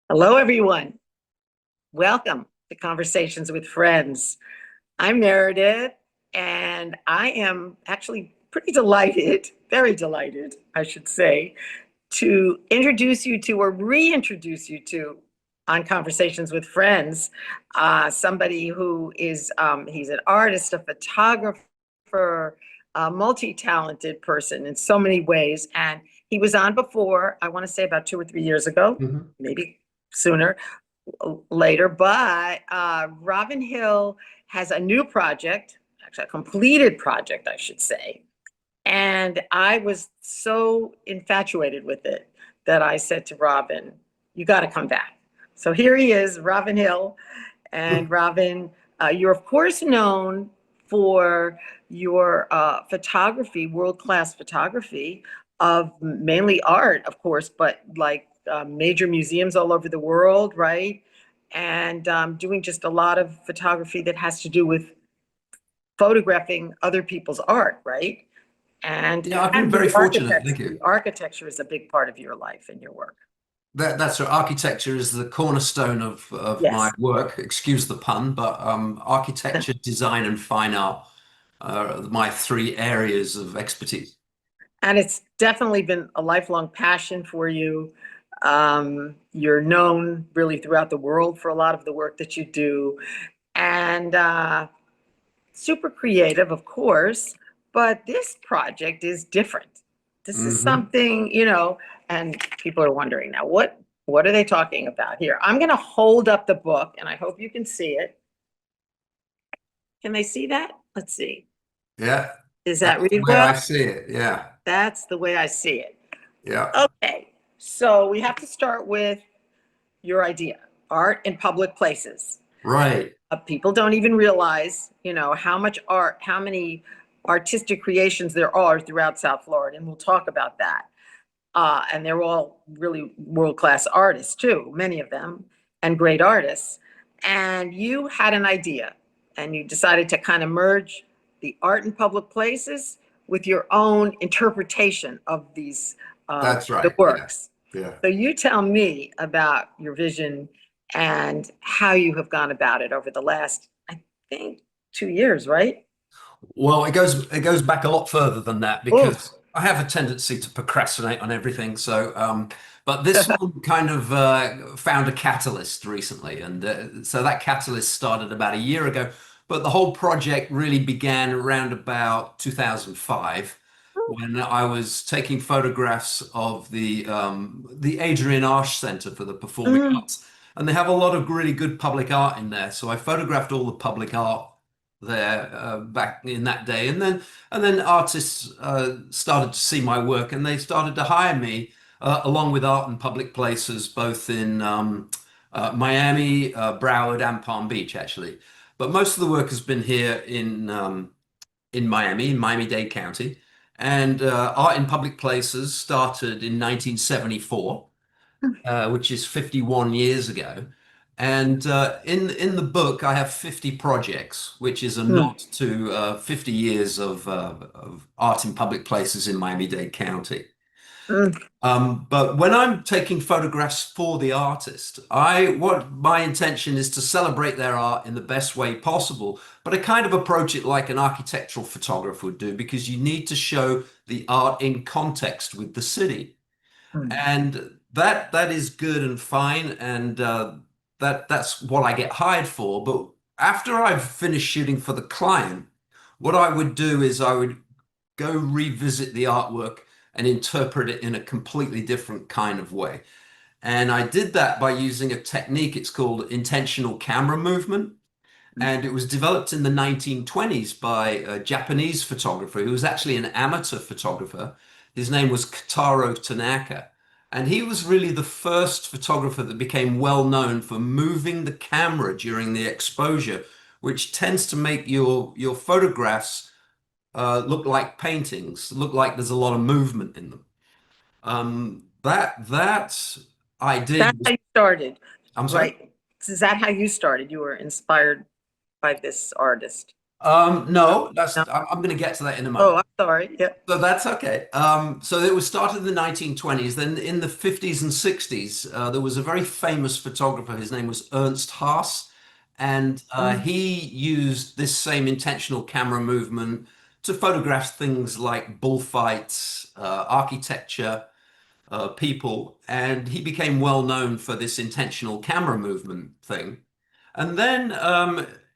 Hello, everyone. Welcome to Conversations with Friends. I'm Meredith, and I am actually pretty delighted, very delighted, I should say, to introduce you to or reintroduce you to on Conversations with Friends, somebody who is, he's an artist, a photographer, a multi-talented person in so many ways. And he was on before, I want to say about 2 or 3 years ago, Mhm. maybe sooner, later. But Robin Hill has a new project, actually a completed project, I should say. And I was so infatuated with it that I said to Robin, you got to come back. So here he is, Robin Hill. And Robin, you're of course known for your photography, world-class photography of mainly art, of course, but like major museums all over the world, right? And doing just a lot of photography that has to do with photographing other people's art, right? And Yeah, I've been and very the fortunate. architecture, Thank you. the architecture is a big part of your life and your work. That's right. Architecture is the cornerstone of my Yes. work. Excuse the pun, but architecture, design, and fine art are my three areas of expertise. And it's definitely been a lifelong passion for you. You're known really throughout the world for a lot of the work that you do, and super creative, of course. But this project is different. This is Hmm. something, and people are wondering now, what are they talking about here? I'm going to hold up the book, and I hope you can see it. Can they see that? Let's see. Yeah, Does that that's the read way well? I see it. Yeah, That's the way I see it. yeah, Okay, so we have to start with your idea, art in public places. right. People don't even realize, how much art, how many artistic creations there are throughout South Florida, and we'll talk about that. And they're all really world-class artists too, many of them, and great artists. And you had an idea, and you decided to kind of merge the art in public places with your own interpretation of That's the right. Yeah, works. yeah. So you tell me about your vision and how you have gone about it over the last, I think, 2 years, right? Well, it goes back a lot further than that Oh, because I have a tendency to procrastinate on everything. But this one kind of found a catalyst recently, and so that catalyst started about a year ago. But the whole project really began around about 2005 when I was taking photographs of the Adrian Arsh Center for the Performing mm, Arts, and they have a lot of really good public art in there. So I photographed all the public art there back in that day, and then artists started to see my work, and they started to hire me along with art in public places, both in Miami, Broward, and Palm Beach, actually. But most of the work has been here in Miami, in Miami-Dade County, and art in public places started in 1974, which is 51 years ago. And in the book, I have 50 projects, which is a mm, nod to 50 years of art in public places in Miami-Dade County. mm. But when I'm taking photographs for the artist, what my intention is to celebrate their art in the best way possible. But I kind of approach it like an architectural photographer would do, because you need to show the art in context with the city. Mm. And that is good and fine, and that's what I get hired for. But after I've finished shooting for the client, what I would do is I would go revisit the artwork and interpret it in a completely different kind of way. And I did that by using a technique. It's called intentional camera movement. And it was developed in the 1920s by a Japanese photographer who was actually an amateur photographer. His name was Kotaro Tanaka. And he was really the first photographer that became well known for moving the camera during the exposure, which tends to make your photographs look like paintings, look like there's a lot of movement in them. That I That's did how was, you started, I'm sorry? right? Is that how you started? You were inspired by this artist. No, No? I'm going to get to that in a Oh, moment. I'm sorry. Yeah. So that's okay. So it was started in the 1920s. Then in the 50s and 60s, there was a very famous photographer. His name was Ernst Haas, and Mm. he used this same intentional camera movement to photograph things like bullfights, architecture, people, and he became well known for this intentional camera movement thing. And then,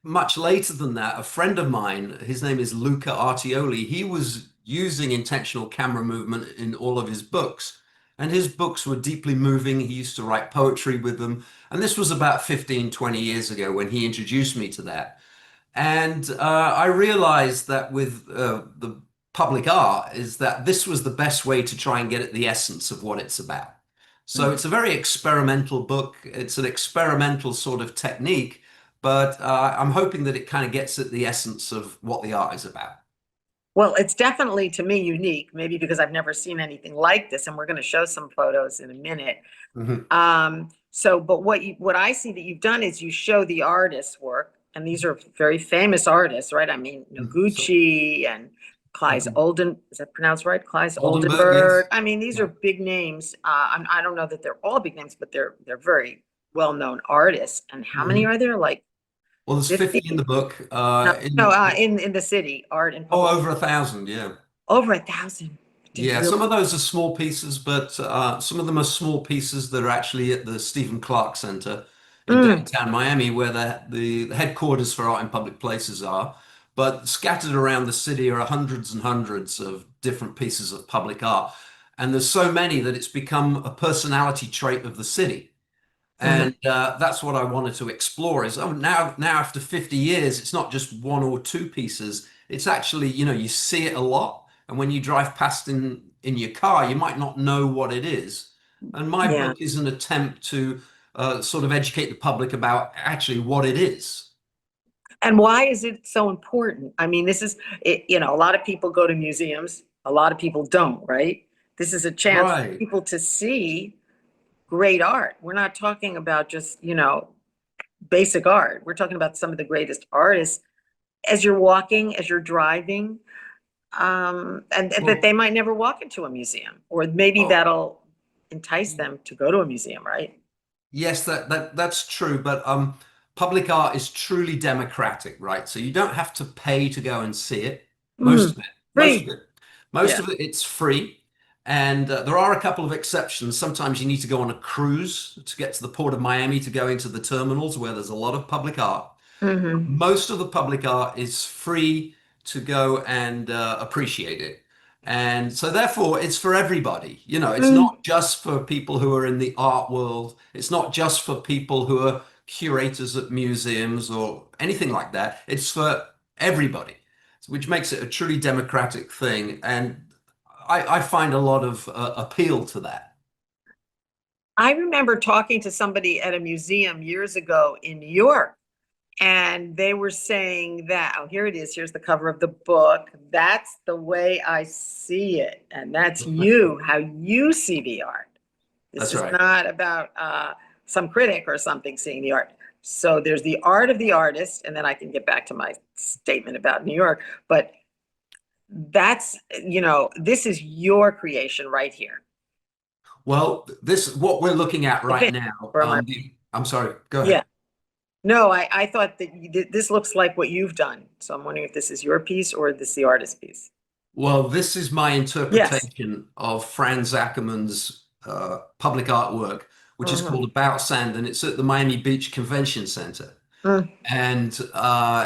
much later than that, a friend of mine, his name is Luca Artioli, he was using intentional camera movement in all of his books. And his books were deeply moving. He used to write poetry with them. And this was about 15, 20 years ago when he introduced me to that. And I realized that with the public art is that this was the best way to try and get at the essence of what it's about. So it's a very experimental book. It's an experimental sort of technique, but I'm hoping that it kind of gets at the essence of what the art is about. Well, it's definitely to me unique, maybe because I've never seen anything like this, and we're going to show some photos in a minute. Mhm. But what I see that you've done is you show the artist's work, and these are very famous artists, right? I mean, So, Noguchi and Kleis mhm. Olden, is that pronounced right? Kleis Oldenburg, Oldenburg. yes. I mean, these are Yeah. big names. I don't know that they're all big names, but they're very well-known artists. And how many Mhm. are there? Like Well, there's 50 in 50? the book. No, no, in the city, art and Oh, public, over 1,000, yeah. over 1,000. Didn't Yeah, realize. some of those are small pieces, but some of them are small pieces that are actually at the Stephen Clark Center in Mm, downtown Miami, where the headquarters for art in public places are. But scattered around the city are hundreds and hundreds of different pieces of public art. And there's so many that it's become a personality trait of the city. mhm. And that's what I wanted to explore is, oh, now after 50 years, it's not just one or two pieces. It's actually, you see it a lot. And when you drive past in your car, you might not know what it is. And my Yeah. book is an attempt to sort of educate the public about actually what it is. And why is it so important? I mean, this is, a lot of people go to museums, a lot of people don't, right? This is a chance for Right. people to see great art. We're not talking about just, basic art. We're talking about some of the greatest artists as you're walking, as you're driving, and that Well, they might never walk into a museum, or maybe oh, that'll entice them to go to a museum, right? yes, that's true, but public art is truly democratic, right? So you don't have to pay to go and see it. Most Mm, of it, most of free. it, most Yeah. of it, it's free. And there are a couple of exceptions. Sometimes you need to go on a cruise to get to the port of Miami to go into the terminals where there's a lot of public art. Hmm. Most of the public art is free to go and appreciate it. And so therefore it's for everybody. It's Mm. not just for people who are in the art world. It's not just for people who are curators at museums or anything like that. It's for everybody, which makes it a truly democratic thing. And I find a lot of appeal to that. I remember talking to somebody at a museum years ago in New York, and they were saying that, oh, here it is. Here's the cover of the book. That's the way I see it. And that's you, how you see the art. This That's is right. not about some critic or something seeing the art. So there's the art of the artist, and then I can get back to my statement about New York. But that's, this is your creation right here. Well, this what we're looking at The right picture now. from our, I'm sorry. Go yeah. ahead. No, I thought that this looks like what you've done. So I'm wondering if this is your piece or this the artist's piece. Well, this is my Yes. interpretation of Franz Ackermann's public artwork, which is Mhm. called About Sand, and it's at the Miami Beach Convention Center. Mm. And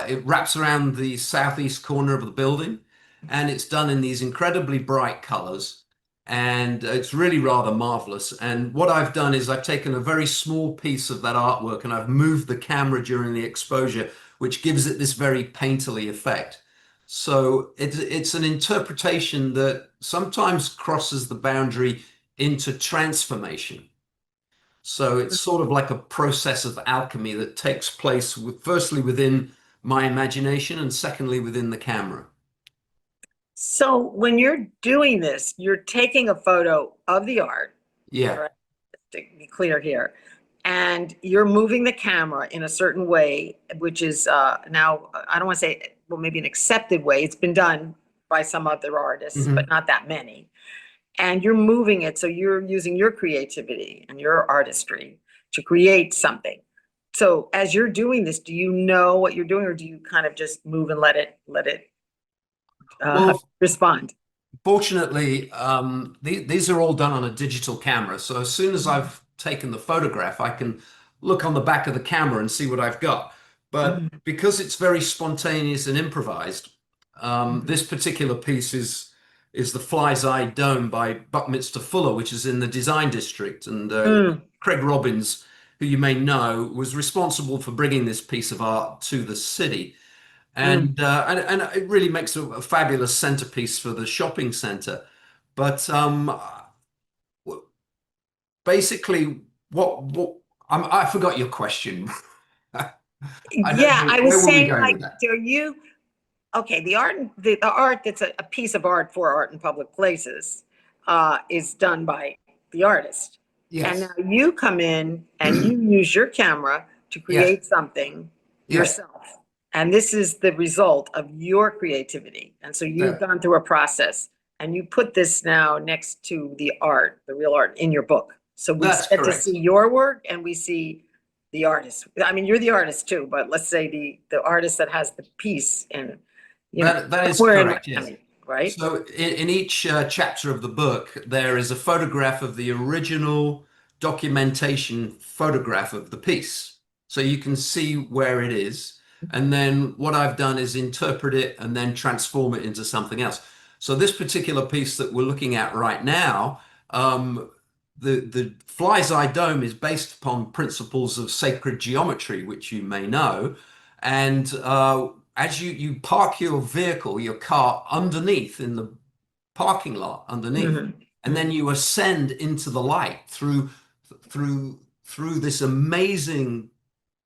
it wraps around the southeast corner of the building, and it's done in these incredibly bright colors. And it's really rather marvelous. And what I've done is I've taken a very small piece of that artwork and I've moved the camera during the exposure, which gives it this very painterly effect. So it's an interpretation that sometimes crosses the boundary into transformation. So it's sort of like a process of alchemy that takes place firstly within my imagination and secondly within the camera. So when you're doing this, you're taking a photo of the art, Yeah. right? To be clear here. And you're moving the camera in a certain way, which is now, I don't want to say well, maybe an accepted way. It's been done by some other artists, but Mhm. not that many. And you're moving it, so you're using your creativity and your artistry to create something. So as you're doing this, do you know what you're doing, or do you kind of just move and let it Well, respond? fortunately, these are all done on a digital camera. So as soon as I've taken the photograph, I can look on the back of the camera and see what I've got. But Mhm. because it's very spontaneous and improvised, Mhm. this particular piece is the Fly's Eye Dome by Buckminster Fuller, which is in the Design District. And Mm, Craig Robbins, who you may know, was responsible for bringing this piece of art to the city. mm. And it really makes a fabulous centerpiece for the shopping center. But basically, I forgot your question. I don't Yeah, know, I where was were we saying, going like, with that? do you, okay, the art that's a piece of art for art in public places is done by the artist. And now Yes, you come in and you use your camera to yes, create something yes. yourself. And this is the result of your creativity. And so you've That gone through a process and you put this now next to the art, the real art in your book. So we that's get to correct. see your work and we see the artist. I mean, you're the artist too, but let's say the artist that has the piece and, you know, That is somewhere in correct. Yes. Miami, right? So in each chapter of the book, there is a photograph of the original documentation photograph of the piece. So you can see where it is. And then what I've done is interpret it and then transform it into something else. So this particular piece that we're looking at right now, the Fly's Eye Dome is based upon principles of sacred geometry, which you may know. And as you park your vehicle, your car underneath in the parking lot underneath, Mhm, and then mhm, you ascend into the light through this amazing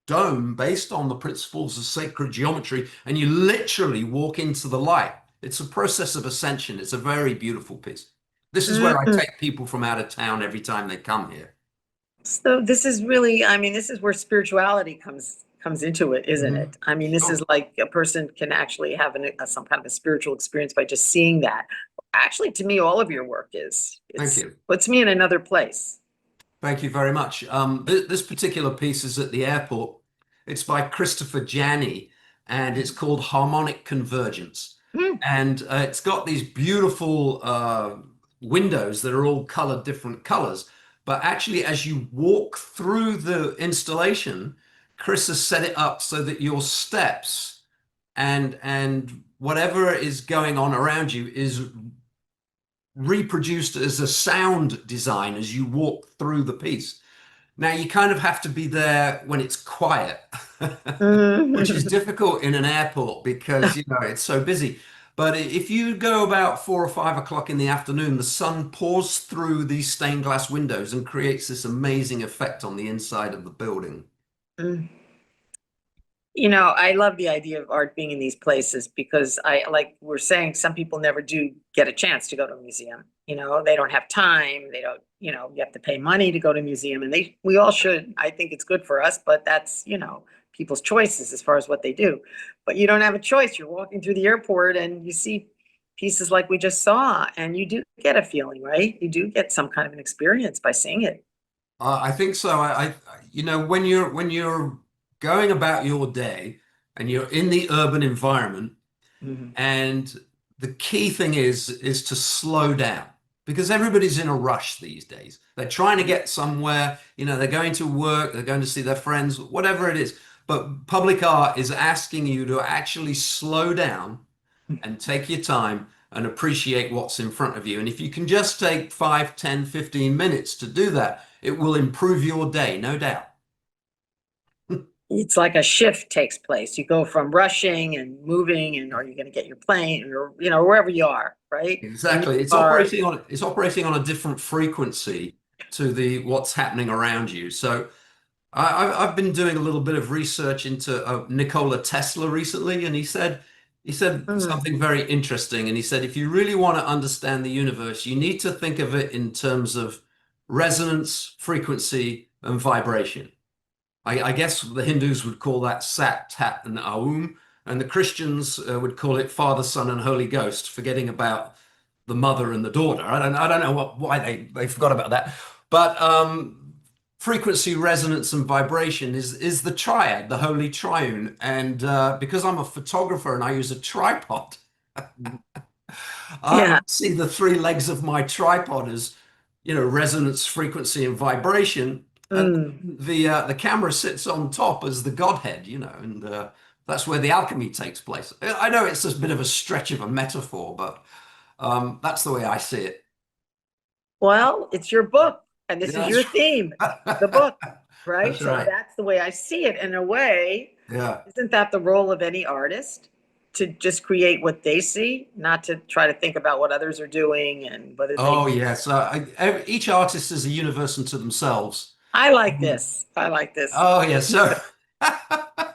dome based on the principles of sacred geometry, and you literally walk into the light. It's a process of ascension. It's a very beautiful piece. This is where I mhm. take people from out of town every time they come here. So this is really, I mean, this is where spirituality comes into it, isn't Mhm. it? I mean, this is Oh, like a person can actually have some kind of a spiritual experience by just seeing that. Actually, to me, all of your work is, thank it's you. puts me in another place. Thank you very much. This particular piece is at the airport. It's by Christopher Janney, and it's called Harmonic Convergence. Mm, And it's got these beautiful windows that are all colored different colors. But actually, as you walk through the installation, Chris has set it up so that your steps and whatever is going on around you is reproduced as a sound design as you walk through the piece. Now, you kind of have to be there when it's quiet, which is mm. difficult in an airport because, you know, it's so busy. But if you go about 4 or 5 o'clock in the afternoon, the sun pours through these stained glass windows and creates this amazing effect on the inside of the building. Mm. You know, I love the idea of art being in these places because like we're saying, some people never do get a chance to go to a museum. You know, they don't have time. They don't, you know, you have to pay money to go to a museum and we all should. I think it's good for us, but that's, you know, people's choices as far as what they do. But you don't have a choice. You're walking through the airport and you see pieces like we just saw and you do get a feeling, right? You do get some kind of an experience by seeing it. I think so. You know, when you're going about your day and you're in the urban environment, Mhm. and the key thing is to slow down because everybody's in a rush these days. They're trying to get somewhere, you know, they're going to work, they're going to see their friends, whatever it is. But public art is asking you to actually slow down and take your time and appreciate what's in front of you. And if you can just take 5, 10, 15 minutes to do that, it will improve your day, no doubt. It's like a shift takes place. You go from rushing and moving and are you going to get your plane or, you know, wherever you are, right? In your Exactly. car. It's operating on a different frequency to the what's happening around you. So I've been doing a little bit of research into Nikola Tesla recently, and he said Mm, something very interesting. And he said, if you really want to understand the universe, you need to think of it in terms of resonance, frequency, and vibration. I guess the Hindus would call that Sat, Tat, and Aum. and the Christians would call it Father, Son, and Holy Ghost, forgetting about the mother and the daughter. I don't know why they forgot about that. But frequency, resonance, and vibration is the triad, the holy triune. And because I'm a photographer and I use a tripod, I Yeah. see the three legs of my tripod as, resonance, frequency, and vibration, and Mm. the camera sits on top as the Godhead, and that's where the alchemy takes place. I know it's a bit of a stretch of a metaphor, but that's the way I see it. Well, it's your book, and this Yeah, is your theme, the book, right? that's So right. that's the way I see it. In a way, Yeah. isn't that the role of any artist? To just create what they see, not to try to think about what others are doing and whether they. Oh, yes. Each artist is a universe unto themselves. I like Mm. this. I like this. Oh, yeah. So,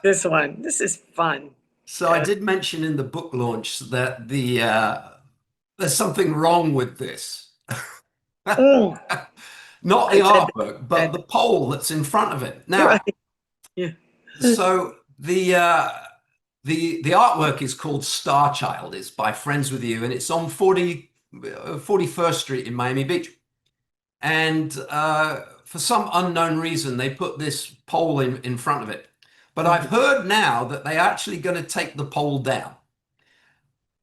This one. This is fun. so I did mention in the book launch that there's something wrong with this. Mm, Not the I said artwork, but that. the pole that's in front of it. Right. Now, Yeah. so the artwork is called Star Child. It's by Friends with You, and it's on 41st Street in Miami Beach. And for some unknown reason, they put this pole in front of it. But I've Mhm. heard now that they're actually going to take the pole down,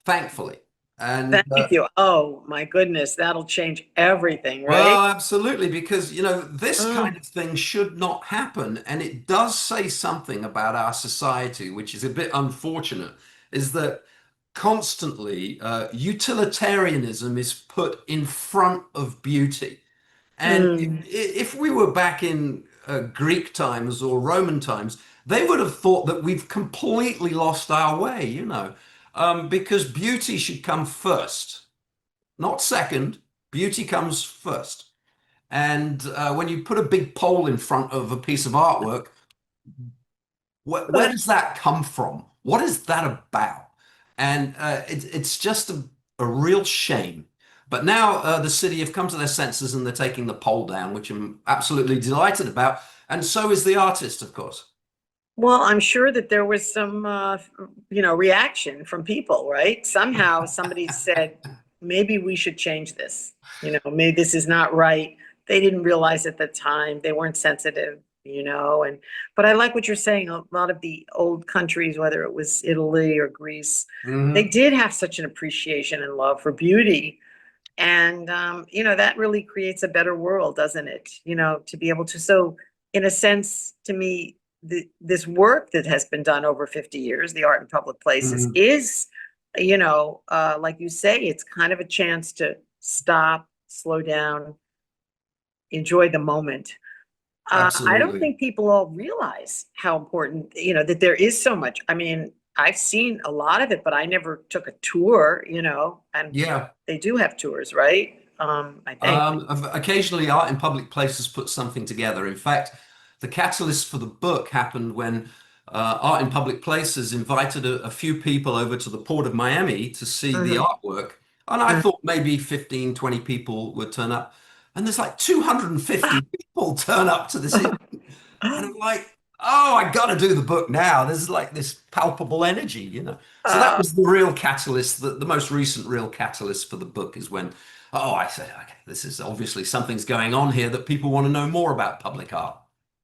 thankfully. And Thank you. Oh my goodness, that'll change everything, right? well, absolutely, because this Oh, kind of thing should not happen, and it does say something about our society, which is a bit unfortunate, is that constantly utilitarianism is put in front of beauty. And mm, if we were back in Greek times or Roman times, they would have thought that we've completely lost our way, because beauty should come first, not second. Beauty comes first. And when you put a big pole in front of a piece of artwork, where does that come from? What is that about? And it's just a real shame. But now the city have come to their senses and they're taking the pole down, which I'm absolutely delighted about. And so is the artist, of course. well, I'm sure that there was some, reaction from people, right? Somehow somebody said, maybe we should change this. Maybe this is not right. They didn't realize at the time, they weren't sensitive, but I like what you're saying. A lot of the old countries, whether it was Italy or Greece, they Hmm. did have such an appreciation and love for beauty. And, that really creates a better world, doesn't it? To be able to, so in a sense, to me, this work that has been done over 50 years, the art in public places, Hmm. is, like you say, it's kind of a chance to stop, slow down, enjoy the moment. I don't Absolutely. think people all realize how important, that there is so much. I mean, I've seen a lot of it, but I never took a tour, and Yeah. they do have tours, right? I think. Occasionally, art in public places put something together. In fact, the catalyst for the book happened when Art in Public Places invited a few people over to the port of Miami to see the Mhm, artwork. And I mhm. thought maybe 15, 20 people would turn up. And there's like 250 Ah, people turn up to this evening. And I'm like, oh, I got to do the book now. There's like this palpable energy. So that uh, was the real catalyst. The most recent real catalyst for the book is when, oh, I said, okay, this is obviously something's going on here that people want to know more about public art.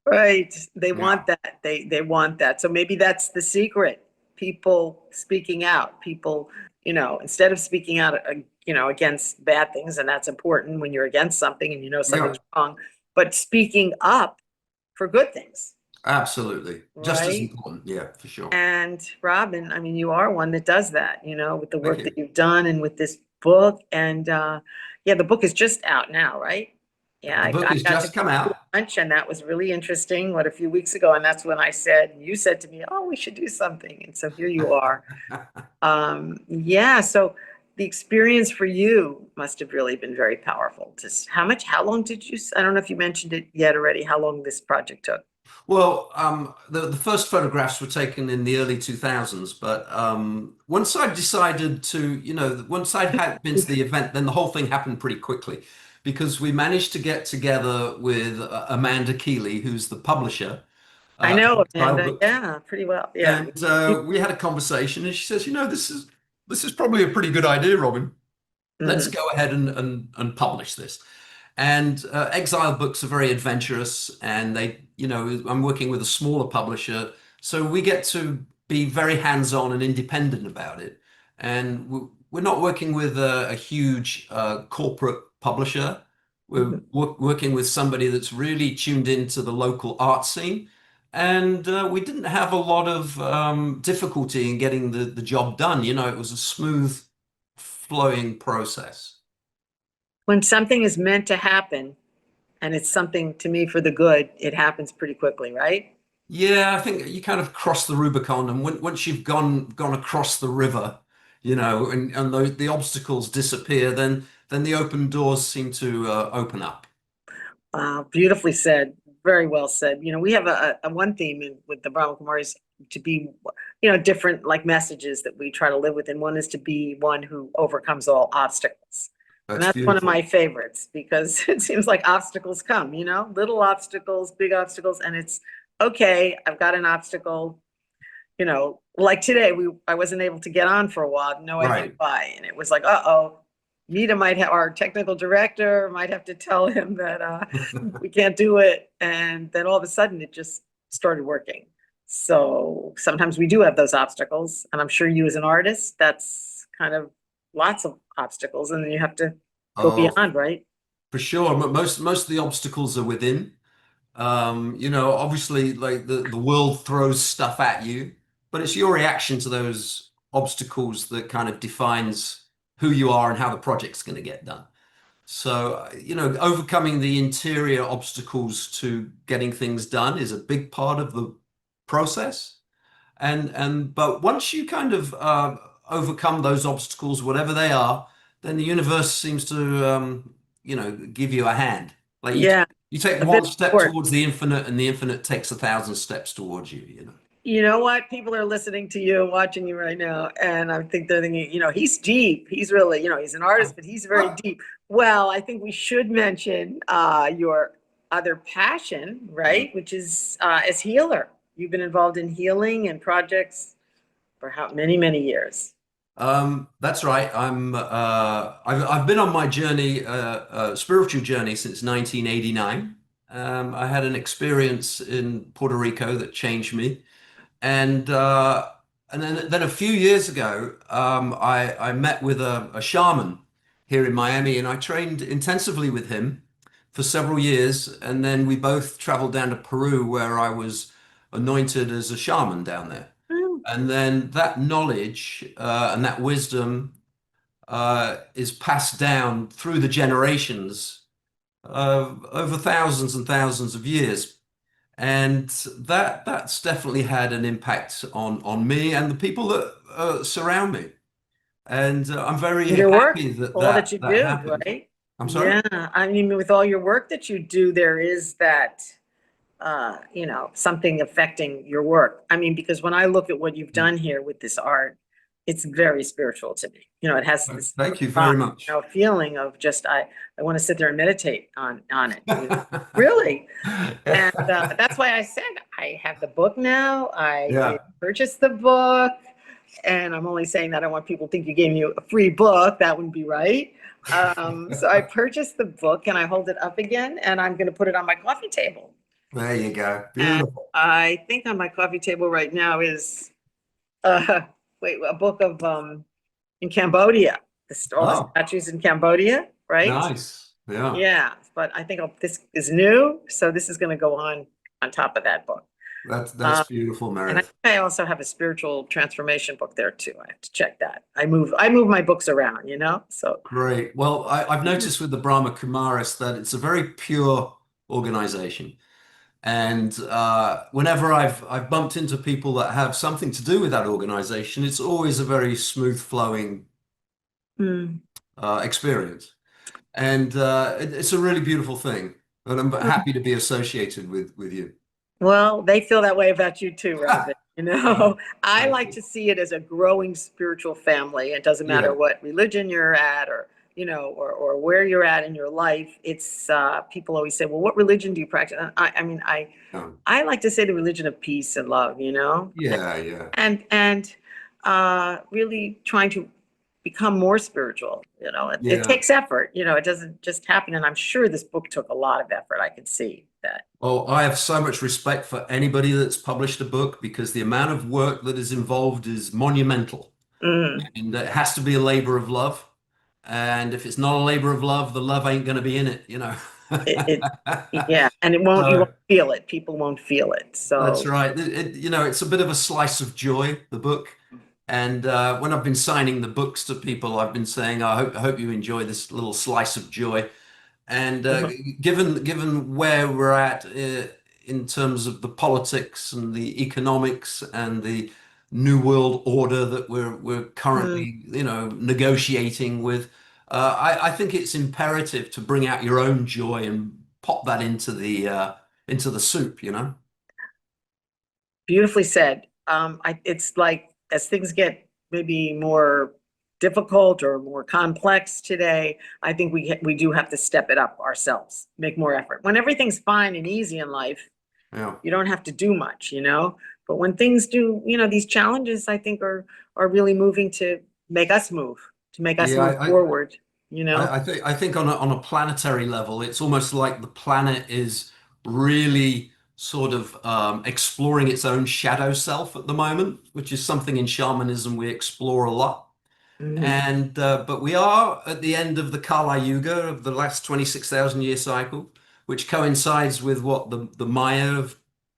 right. They Yeah. want that. They want that. So maybe that's the secret. People speaking out. People, instead of speaking out, against bad things, and that's important when you're against something and Yeah, something's wrong, but speaking up for good things, absolutely. Just as right? important. Yeah, for sure. And Robin, I mean, you are one that does that, with the Thank work that you. you've done and with this book. And yeah, the book is just out now, right? Yeah, The book I has got to just meet come you out. at lunch, and that was really interesting. What, a few weeks ago, and that's when you said to me, "Oh, we should do something." And so here you are. Yeah. So the experience for you must have really been very powerful. Just how long did you? I don't know if you mentioned it yet already. How long this project took? Well, the first photographs were taken in the early 2000s, but once I decided to, once I'd had been to the event, then the whole thing happened pretty quickly because we managed to get together with Amanda Keeley, who's the publisher, I know Exile Amanda. books. Yeah, pretty well. Yeah. And we had a conversation, and she says, "You know, this is probably a pretty good idea, Robin. Let's Mhm. go ahead and publish this." And Exile books are very adventurous, and I'm working with a smaller publisher, so we get to be very hands-on and independent about it. And we're not working with a huge corporate publisher. We're Mhm. working with somebody that's really tuned into the local art scene. And we didn't have a lot of difficulty in getting the job done. It was a smooth flowing process. When something is meant to happen and it's something to me for the good, it happens pretty quickly, right? Yeah, I think you kind of cross the Rubicon, and once you've gone across the river, and the obstacles disappear, then the open doors seem to open up. Beautifully said. Very well said. We have a one theme with the Brahma Kumaris to be, different like messages that we try to live with. And one is to be one who overcomes all obstacles. And That's that's one of beautiful. my favorites because it seems like obstacles come, little obstacles, big obstacles. And it's okay, I've got an obstacle, like today, I wasn't able to get on for a while, no idea Right. why. And it was like, uh-oh, Mita might have, our technical director might have to tell him that we can't do it. And then all of a sudden it just started working. So sometimes we do have those obstacles. And I'm sure you as an artist, that's kind of lots of obstacles. And then you have to go Oh, beyond, right? for sure. Most of the obstacles are within. Obviously, like the world throws stuff at you, but it's your reaction to those obstacles that kind of defines who you are and how the project's going to get done. So, overcoming the interior obstacles to getting things done is a big part of the process. But once you kind of overcome those obstacles, whatever they are, then the universe seems to give you a hand. Like Yeah, you take a bit one of step support. towards the infinite, and the infinite takes 1,000 steps towards you. You know what? People are listening to you, watching you right now, and I think they're thinking, he's deep. He's really, he's an artist, but he's very deep. Well, I think we should mention your other passion, right? Which is as healer. You've been involved in healing and projects for how many, many years. That's right. I've been on my journey, spiritual journey since 1989. I had an experience in Puerto Rico that changed me. And then a few years ago, I met with a shaman here in Miami, and I trained intensively with him for several years. And then we both traveled down to Peru, where I was anointed as a shaman down there. Mm. And then that knowledge and that wisdom is passed down through the generations over thousands and thousands of years. And that's definitely had an impact on me and the people that surround me. And I'm very Your work, happy that all that that you that do, happened. right? I'm sorry? Yeah. I mean, with all your work that you do, there is that something affecting your work. I mean, because when I look at what you've done here with this art, it's very spiritual to me. It has this Thank you very much. feeling of just I want to sit there and meditate on it. Really. And that's why I said I have the book now. I Yeah. did purchase the book, and I'm only saying that I want people to think you gave me a free book. That wouldn't be right. So I purchased the book and I hold it up again, and I'm going to put it on my coffee table. There you go. And Beautiful. I think on my coffee table right now is wait, a book of in Cambodia. All the Oh, statues in Cambodia, right? nice. Yeah. Yeah, but I think this is new, so this is going to go on top of that book. That's Um, beautiful, and Meredith. I also have a spiritual transformation book there too. I have to check that. I move my books around, so Great. Well, I've noticed with the Brahma Kumaris that it's a very pure organization. And whenever I've bumped into people that have something to do with that organization, it's always a very smooth flowing mm. experience. And it's a really beautiful thing. And I'm happy to be associated with you. Well, they feel that way about you too, Robin. I Thank like you. to see it as a growing spiritual family. It doesn't matter Yeah. what religion you're at or, or where you're at in your life, it's people always say, well, what religion do you practice? I mean, Um, I like to say the religion of peace and love, yeah, yeah, and really trying to become more spiritual. It yeah. takes effort. It doesn't just happen. And I'm sure this book took a lot of effort. I could see that. Oh, I have so much respect for anybody that's published a book because the amount of work that is involved is monumental. Mm, And it has to be a labor of love. And if it's not a labor of love, the love ain't going to be in it. yeah, and you won't So feel it. People won't feel it. that's So, right. It's a bit of a slice of joy, the book. And when I've been signing the books to people, I've been saying, I hope you enjoy this little slice of joy. And mhm, given where we're at in terms of the politics and the economics and the new world order that we're mm. currently, negotiating with, I think it's imperative to bring out your own joy and pop that into the soup. Beautifully said. It's like as things get maybe more difficult or more complex today, I think we do have to step it up ourselves, make more effort. When everything's fine and easy in life, Yeah. you don't have to do much. But when things do, these challenges, I think are really moving to make us move, to make us Yeah, move forward. You know. I think on a planetary level, it's almost like the planet is really sort of exploring its own shadow self at the moment, which is something in shamanism we explore a lot. Mhm, And but we are at the end of the Kala Yuga of the last 26,000 year cycle, which coincides with what the Maya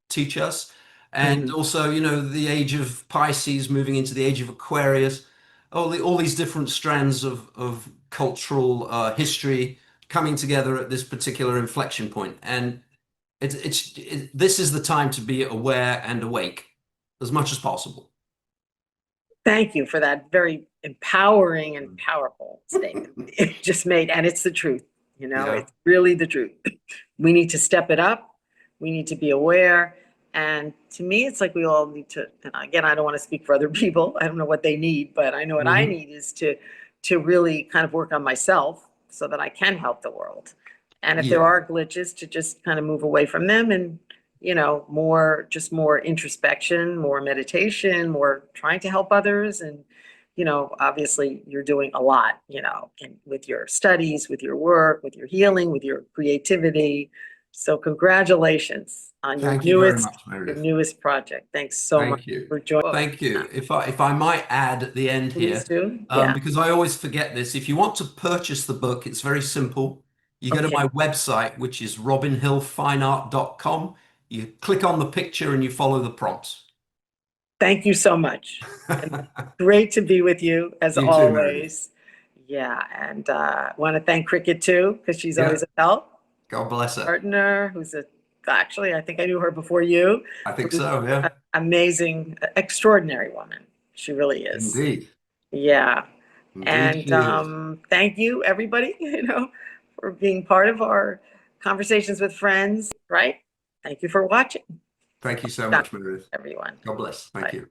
teach us, and mhm. also the age of Pisces moving into the age of Aquarius, all these different strands of cultural history coming together at this particular inflection point, and this is the time to be aware and awake as much as possible. Thank you for that very empowering and powerful statement you just made. And it's the truth. Yeah, It's really the truth. We need to step it up. We need to be aware. And to me, it's like we all need to, and again, I don't want to speak for other people. I don't know what they need, but I know what I hmm, need is to really kind of work on myself so that I can help the world. And if there yeah, are glitches, to just kind of move away from them and more introspection, more meditation, more trying to help others. And, obviously you're doing a lot, with your studies, with your work, with your healing, with your creativity. So congratulations on your thank you very newest, much, your Meredith. newest project. Thanks so much Thank you. for joining. Thank you. If I might add at the end Please here, do. Yeah. because I always forget this, if you want to purchase the book, it's very simple. You go to Okay. my website, which is robinhillfineart.com. You click on the picture and you follow the prompts. Thank you so much. And great to be with you as You too, Meredith. always. Yeah. And want to thank Cricket too, because she's Yeah. always a help. God bless her. Partner who's actually, I think I knew her before you, I think who's so. Yeah. an amazing, extraordinary woman. She really is. Indeed. Yeah. Indeed, And she is. thank you, everybody, for being part of our conversations with friends, right? Thank you for watching. Thank you so Bye, much, Meredith. everyone. God bless. Thank Bye. you.